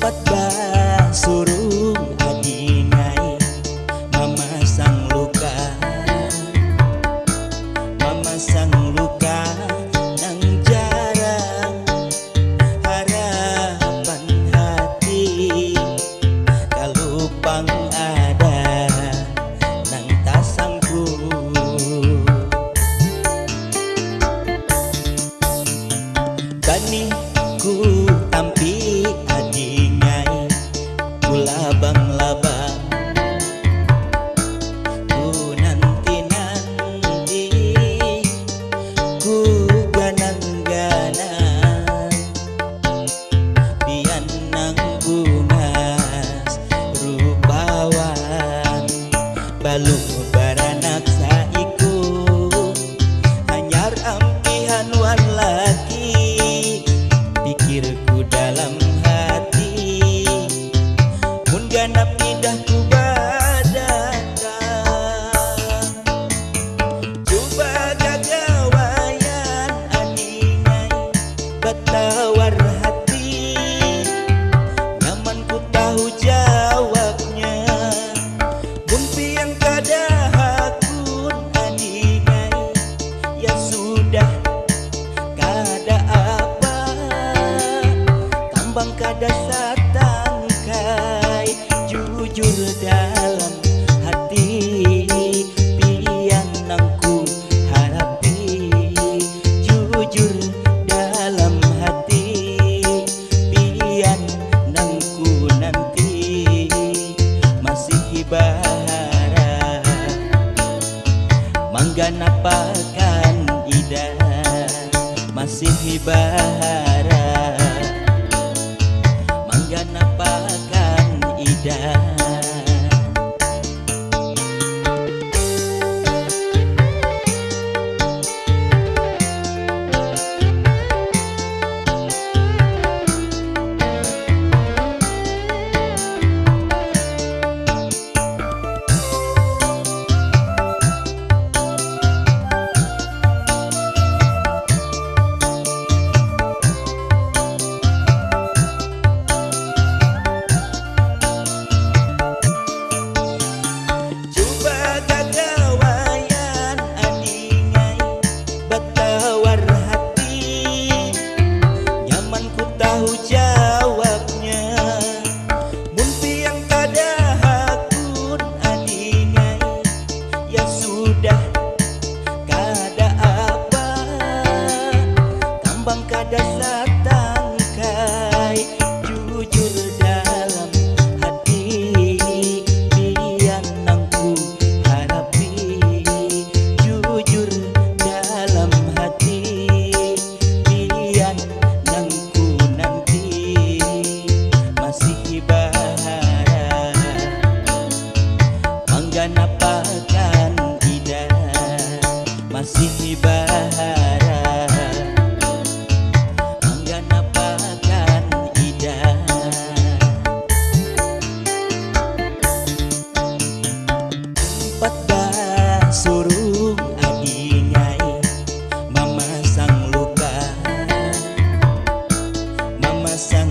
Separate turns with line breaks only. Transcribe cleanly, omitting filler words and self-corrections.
Empat basurung adingai memasang luka, memasang luka nang jarang harapan hati. Kalau pang ada nang tasangku, bani ku tampi adingai kulabang-labang, ku nanti-nanti, ku ganang-ganang, pian nang bungas rupawan balu baranak saiku hanyar ampihan wan laki. Pikirku dalam hati mun ganap indah ku badaka, coba gagawayan adingai bertawar hati. Nyaman ku tahu jawabnya, mun piang kada hakun adingai, ya sudah kada apa, tambang kada satangkai. Jujur dalam hati pian nangku harapi, jujur dalam hati pian nangku nanti. Masih bahara mangganapakan ida, masih bahara mangganapakan ida. Jawabnya, mun piang kada hakun adingai, ya sudah kada apa, tambang kada satangkai. Jujur dalam hati pian nangku harapi, jujur dalam hati pian nangku nanti. Masih bahara mangganapakan ida, masih bahara mangganapakan ida. Empat basurung adingai memasang luka, memasang